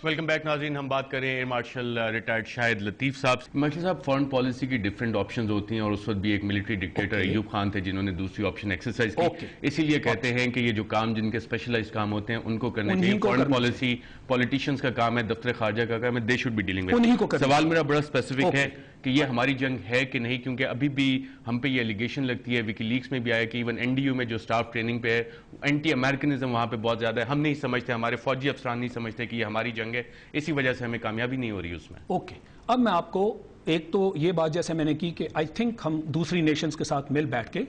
Welcome back ناظرین. ہم بات کریں ایئر مارشل ریٹائرڈ شاہد لطیف صاحب. مارشل صاحب, فارن پالیسی کی ڈیفرنٹ آپشنز ہوتی ہیں اور اس وقت بھی ایک ملٹری ڈکٹیٹر ایوب خان تھے جنہوں نے دوسری آپشن ایکسرسائز کی. اسی لیے کہتے ہیں کہ یہ جو کام جن کے اسپیشلائز کام ہوتے ہیں ان کو کرنا چاہیے. فارن پالیسی پولیٹیشینز کا کام ہے, دفتر خارجہ کا کام ہے, they should be dealing with. سوال میرا بڑا اسپیسیفک ہے کہ یہ ہماری جنگ ہے کہ نہیں, کیونکہ ابھی بھی ہم پہ یہ ایلیگیشن لگتی ہے, وکی لیکس میں بھی آیا کہ ایون این ڈی یو میں جو سٹاف ٹریننگ پہ ہے اینٹی امریکنزم وہاں پہ بہت زیادہ ہے. ہم نہیں سمجھتے, ہمارے فوجی افسران نہیں سمجھتے کہ یہ ہماری جنگ ہے, اسی وجہ سے ہمیں کامیابی نہیں ہو رہی اس میں. اوکے, اب میں آپ کو ایک تو یہ بات جیسے میں نے کی کہ آئی تھنک ہم دوسری نیشنز کے ساتھ مل بیٹھ کے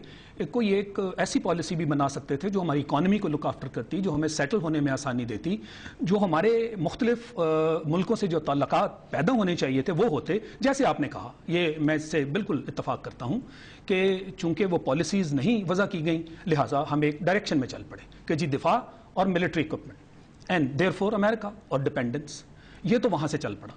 کوئی ایک ایسی پالیسی بھی بنا سکتے تھے جو ہماری اکانومی کو لک آفٹر کرتی, جو ہمیں سیٹل ہونے میں آسانی دیتی, جو ہمارے مختلف ملکوں سے جو تعلقات پیدا ہونے چاہیے تھے وہ ہوتے. جیسے آپ نے کہا, یہ میں اس سے بالکل اتفاق کرتا ہوں کہ چونکہ وہ پالیسیز نہیں وضع کی گئیں لہٰذا ہم ایک ڈائریکشن میں چل پڑے کہ جی دفاع اور military equipment and their for America اور ڈپینڈنس, یہ تو وہاں سے چل پڑا.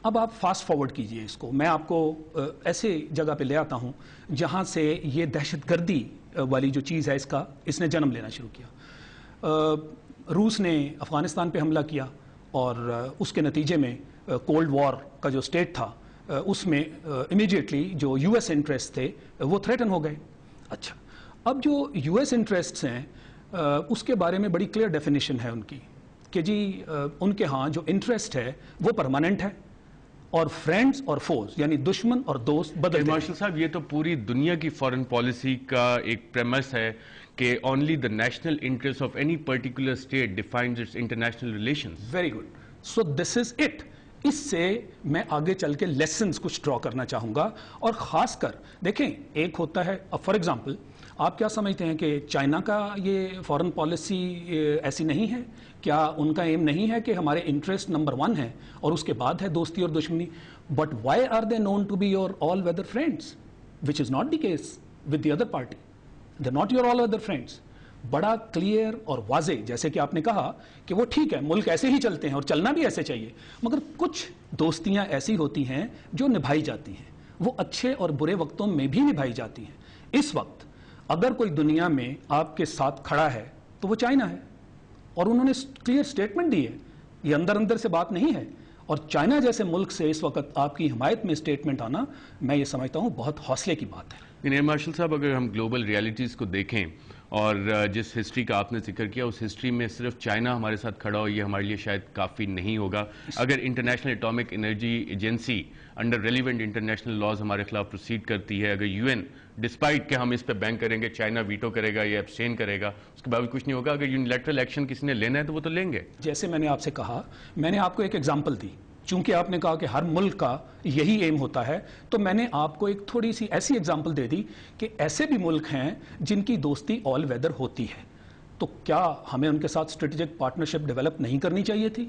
اب آپ فاسٹ فارورڈ کیجئے اس کو, میں آپ کو ایسے جگہ پہ لے آتا ہوں جہاں سے یہ دہشت گردی والی جو چیز ہے اس نے جنم لینا شروع کیا. روس نے افغانستان پہ حملہ کیا اور اس کے نتیجے میں کولڈ وار کا جو سٹیٹ تھا اس میں امیڈیٹلی جو یو ایس انٹرسٹ تھے وہ تھریٹن ہو گئے. اچھا, اب جو یو ایس انٹرسٹس ہیں اس کے بارے میں بڑی کلیئر ڈیفینیشن ہے ان کی کہ جی ان کے ہاں جو انٹرسٹ ہے وہ پرماننٹ ہے اور فرینڈز اور فوز یعنی دشمن اور دوست بدلتے ہیں. مارشل صاحب, یہ تو پوری دنیا کی فارن پالیسی کا ایک پریمس ہے کہ only the national interest of any particular state defines its international relations. Very good. So this is it. اس سے میں آگے چل کے لیسنز کچھ ڈرا کرنا چاہوں گا, اور خاص کر دیکھیں ایک ہوتا ہے, اب فار ایگزامپل آپ کیا سمجھتے ہیں کہ چائنا کا یہ فارن پالیسی ایسی نہیں ہے؟ کیا ان کا ایم نہیں ہے کہ ہمارے انٹرسٹ نمبر 1 ہے اور اس کے بعد ہے دوستی اور دشمنی؟ But why are they known to be your all weather friends which is not the case with the other party, they not your all weather friends. بڑا کلیئر اور واضح, جیسے کہ آپ نے کہا کہ وہ ٹھیک ہے ملک ایسے ہی چلتے ہیں اور چلنا بھی ایسے چاہیے, مگر کچھ دوستیاں ایسی ہوتی ہیں جو نبھائی جاتی ہیں, وہ اچھے اور برے وقتوں میں بھی نبھائی جاتی ہیں. اس وقت اگر کوئی دنیا میں آپ کے ساتھ کھڑا ہے تو وہ چائنا ہے, اور انہوں نے کلیئر سٹیٹمنٹ دی ہے, یہ اندر اندر سے بات نہیں ہے. اور چائنا جیسے ملک سے اس وقت آپ کی حمایت میں سٹیٹمنٹ آنا, میں یہ سمجھتا ہوں بہت حوصلے کی بات ہے. ایئر مارشل صاحب, اگر ہم گلوبل ریالٹیز کو دیکھیں اور جس ہسٹری کا آپ نے ذکر کیا, اس ہسٹری میں صرف چائنا ہمارے ساتھ کھڑا ہو یہ ہمارے لیے شاید کافی نہیں ہوگا. اگر international atomic energy agency under relevant international laws ہمارے خلاف پروسیڈ کرتی ہے, اگر یو این ڈسپائٹ کہ ہم اس پہ بینک کریں گے, چائنا ویٹو کرے گا یا ایبسٹین کرے گا, اس کے باوجود کچھ نہیں ہوگا. اگر یونیلیٹرل ایکشن کسی نے لینا ہے تو وہ تو لیں گے. جیسے میں نے آپ سے کہا, میں نے آپ کو ایک ایگزامپل دی, چونکہ آپ نے کہا کہ ہر ملک کا یہی ایم ہوتا ہے, تو میں نے آپ کو ایک تھوڑی سی ایسی ایگزامپل دے دی کہ ایسے بھی ملک ہیں جن کی دوستی آل ویدر ہوتی ہے, تو کیا ہمیں ان کے ساتھ اسٹریٹجک پارٹنرشپ ڈیولپ نہیں کرنی چاہیے تھی؟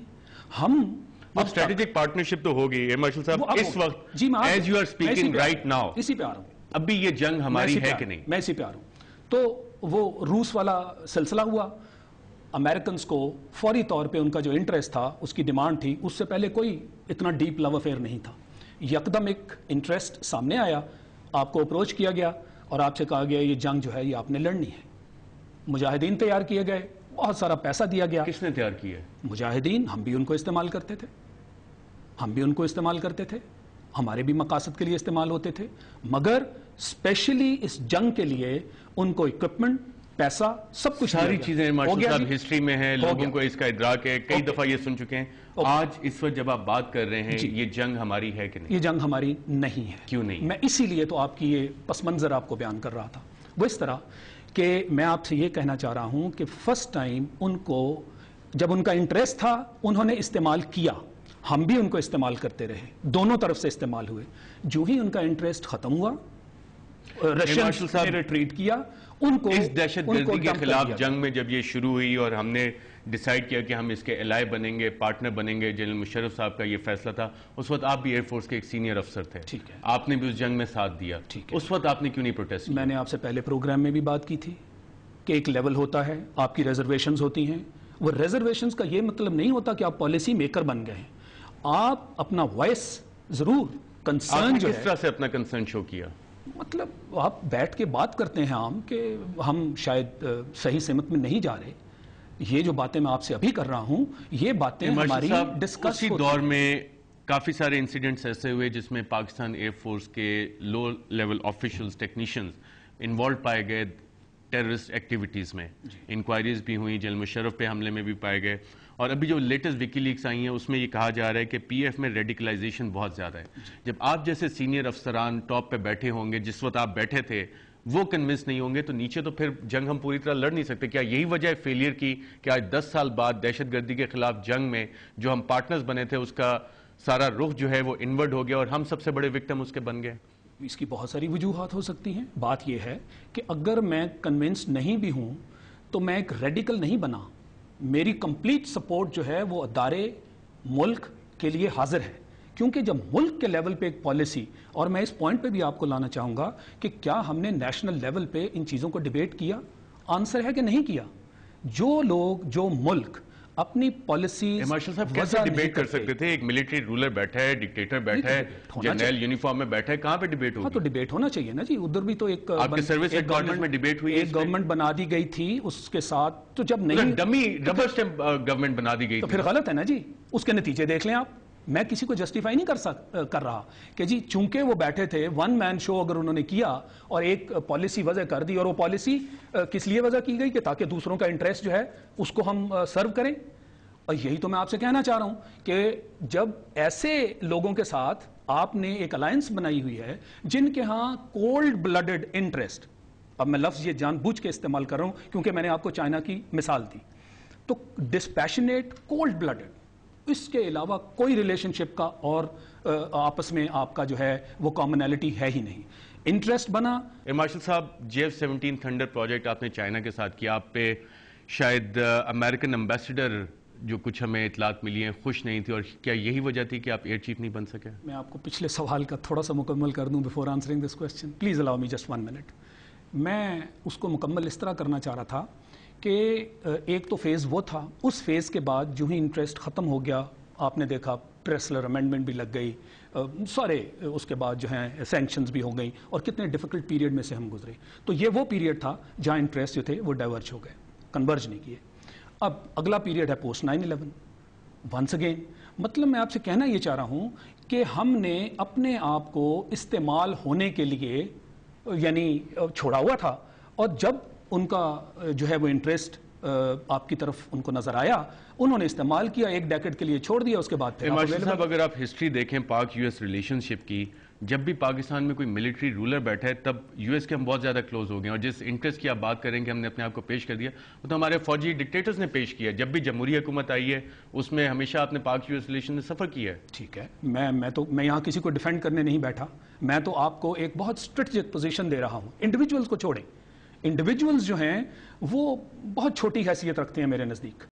ہم اب اسٹریٹجک پارٹنرشپ تو ہوگی ایئر مارشل صاحب اس وقت, as you are speaking right now, اسی پہ آ رہا ہوں. اب بھی یہ جنگ ہماری ہے کہ نہیں؟ میں اسی پہ آ رہا ہوں. تو وہ روس والا سلسلہ ہوا, امریکنز کو فوری طور پہ ان کا جو انٹرسٹ تھا, اس کی ڈیمانڈ تھی, اس سے پہلے کوئی اتنا ڈیپ لو افیئر نہیں تھا. یکدم ایک انٹرسٹ سامنے آیا, آپ کو اپروچ کیا گیا اور آپ سے کہا گیا یہ جنگ جو ہے یہ آپ نے لڑنی ہے. مجاہدین تیار کیے گئے, بہت سارا پیسہ دیا گیا. کس نے تیار کیا؟ مجاہدین. ہم بھی ان کو استعمال کرتے تھے, ہمارے بھی مقاصد کے لیے استعمال ہوتے تھے, مگر اسپیشلی اس جنگ کے لیے ان کو اکوپمنٹ, پیسہ, سب کچھ, ساری چیزیں مارشل صاحب ہسٹری میں ہیں, لوگوں کو اس کا ادراک ہے, کئی دفعہ یہ سن چکے ہیں. آج اس وقت جب آپ بات کر رہے ہیں یہ جنگ ہماری ہے کہ نہیں؟ یہ جنگ ہماری نہیں ہے. کیوں نہیں؟ میں اسی لیے تو آپ کی یہ پس منظر آپ کو بیان کر رہا تھا, وہ اس طرح کہ میں آپ سے یہ کہنا چاہ رہا ہوں کہ فرسٹ ٹائم ان کو جب ان کا انٹرسٹ تھا انہوں نے استعمال کیا, ہم بھی ان کو استعمال کرتے رہے, دونوں طرف سے استعمال ہوئے. جو ہی ان کا انٹرسٹ ختم ہوا, رشین نے ریٹریٹ کیا, ان کو اس دہشت گردی کے خلاف جنگ میں جب یہ شروع ہوئی اور ہم نے ڈیسائیڈ کیا کہ ہم اس کے الائے بنیں گے, پارٹنر بنیں گے, جنرل مشرف صاحب کا یہ فیصلہ تھا. اس وقت آپ بھی ایئر فورس کے ایک سینئر افسر تھے, ٹھیک ہے, آپ نے بھی اس جنگ میں ساتھ دیا. اس وقت آپ نے کیوں نہیں پروٹیسٹ؟ میں نے آپ سے پہلے پروگرام میں بھی بات کی تھی کہ ایک لیول ہوتا ہے, آپ کی ریزرویشنز ہوتی ہیں. وہ ریزرویشنز کا یہ مطلب نہیں ہوتا کہ آپ پالیسی میکر بن گئے ہیں. آپ اپنا وائس ضرور, کنسرن جو ہے, کس طرح سے اپنا کنسرن شو کیا؟ مطلب آپ بیٹھ کے بات کرتے ہیں عام کہ ہم شاید صحیح سمت میں نہیں جا رہے, یہ جو باتیں میں آپ سے ابھی کر رہا ہوں یہ باتیں ہماری ڈسکس اسی دور میں کافی سارے انسیڈنٹس ایسے ہوئے جس میں پاکستان ایئر فورس کے low level officials technicians involve پائے گئے ٹیررسٹ ایکٹیویٹیز میں. انکوائریز بھی ہوئیں, جنرل مشرف پہ حملے میں بھی پائے گئے, اور ابھی جو لیٹسٹ وکی لیکس آئی ہیں اس میں یہ کہا جا رہا ہے کہ پی ایف میں ریڈیکلائزیشن بہت زیادہ ہے. جب آپ جیسے سینئر افسران ٹاپ پہ بیٹھے ہوں گے, جس وقت آپ بیٹھے تھے, وہ کنونس نہیں ہوں گے تو نیچے تو پھر جنگ ہم پوری طرح لڑ نہیں سکتے. کیا یہی وجہ ہے فیلئر کی کہ آج 10 سال بعد دہشت گردی کے خلاف جنگ میں جو ہم پارٹنرز بنے تھے اس کا سارا رخ جو ہے وہ انورڈ ہو گیا اور ہم سب سے بڑے وکٹم اس کے بن گئے؟ اس کی بہت ساری وجوہات ہو سکتی ہیں. بات یہ ہے کہ اگر میں کنونس نہیں بھی ہوں تو میں ایک ریڈیکل نہیں بنا. میری کمپلیٹ سپورٹ جو ہے وہ ادارے ملک کے لیے حاضر ہے, کیونکہ جب ملک کے لیول پہ ایک پالیسی, اور میں اس پوائنٹ پہ بھی آپ کو لانا چاہوں گا کہ کیا ہم نے نیشنل لیول پہ ان چیزوں کو ڈیبیٹ کیا؟ آنسر ہے کہ نہیں کیا. جو لوگ, جو ملک اپنی پالیسی مارشل صاحب کیسے ڈیبیٹ کر سکتے تھے؟ ایک ملٹری رولر بیٹھا ہے, ڈکٹیٹر بیٹھا ہے, جنرل یونیفارم میں بیٹھا ہے, کہاں پہ ڈیبیٹ ہوگی؟ ہاں تو ڈیبیٹ ہونا چاہیے نا جی. ادھر بھی تو ایک آپ کے سروس ہیڈ کوارٹرز میں ڈیبیٹ ہوئی, ایک گورنمنٹ بنا دی گئی تھی اس کے ساتھ, تو جب نہیں ڈمی ربر اسٹیمپ گورنمنٹ بنا دی گئی تو پھر غلط ہے نا جی. اس کے نتیجے دیکھ لیں آپ. میں کسی کو جسٹیفائی نہیں کر رہا کہ جی چونکہ وہ بیٹھے تھے, ون مین شو اگر انہوں نے کیا اور ایک پالیسی وضع کر دی, اور وہ پالیسی کس لیے وضع کی گئی کہ تاکہ دوسروں کا انٹرسٹ جو ہے اس کو ہم سرو کریں. اور یہی تو میں آپ سے کہنا چاہ رہا ہوں کہ جب ایسے لوگوں کے ساتھ آپ نے ایک الائنس بنائی ہوئی ہے جن کے ہاں کولڈ بلڈڈ انٹرسٹ, اب میں لفظ یہ جان بوجھ کے استعمال کر رہا ہوں کیونکہ میں نے آپ کو چائنا کی مثال دی, تو ڈسپیشنیٹ کولڈ بلڈڈ, اس کے علاوہ کوئی ریلیشن شپ کا اور آپس میں آپ کا جو ہے وہ کامنالٹی ہے ہی نہیں. انٹرسٹ بنا. مارشل صاحب, JF-17 تھنڈر پروجیکٹ آپ نے چائنا کے ساتھ کیا, آپ پہ شاید امریکن امبیسڈر جو کچھ ہمیں اطلاعات ملی ہیں خوش نہیں تھی, اور کیا یہی وجہ تھی کہ آپ ایئر چیف نہیں بن سکے؟ میں آپ کو پچھلے سوال کا تھوڑا سا مکمل کر دوں before answering this question. Please allow me just 1 minute. میں اس کو مکمل اس طرح کرنا چاہ رہا تھا کہ ایک تو فیز وہ تھا, اس فیز کے بعد جو ہی انٹرسٹ ختم ہو گیا, آپ نے دیکھا پریسلر امینڈمنٹ بھی لگ گئی, سارے اس کے بعد جو ہیں سینکشنز بھی ہو گئیں, اور کتنے ڈیفیکلٹ پیریڈ میں سے ہم گزرے. تو یہ وہ پیریڈ تھا جہاں انٹرسٹ جو تھے وہ ڈائیورج ہو گئے, کنورج نہیں کیے. اب اگلا پیریڈ ہے پوسٹ 9/11. ونس اگین مطلب میں آپ سے کہنا یہ چاہ رہا ہوں کہ ہم نے اپنے آپ کو استعمال ہونے کے لیے یعنی چھوڑا ہوا تھا, اور جب ان کا جو ہے وہ انٹرسٹ آپ کی طرف ان کو نظر آیا, انہوں نے استعمال کیا, ایک ڈیکیڈ کے لیے چھوڑ دیا, اس کے بعد پھر مارشل صاحب اگر آپ ہسٹری دیکھیں پاک یو ایس ریلیشن شپ کی, جب بھی پاکستان میں کوئی ملٹری رولر بیٹھا ہے تب یو ایس کے ہم بہت زیادہ کلوز ہو گئے, اور جس انٹرسٹ کی آپ بات کریں کہ ہم نے اپنے آپ کو پیش کر دیا وہ تو ہمارے فوجی ڈکٹیٹرز نے پیش کیا. جب بھی جمہوری حکومت آئی ہے اس میں ہمیشہ آپ نے پاک یو ایس ریلیشن میں سفر کیا ہے. ٹھیک ہے, میں یہاں کسی کو ڈیفینڈ کرنے نہیں بیٹھا, میں تو آپ کو ایک بہت اسٹریٹجک پوزیشن دے رہا ہوں. انڈیویجولز کو چھوڑیں, انڈیویجولز جو ہیں وہ بہت چھوٹی حیثیت رکھتے ہیں میرے نزدیک.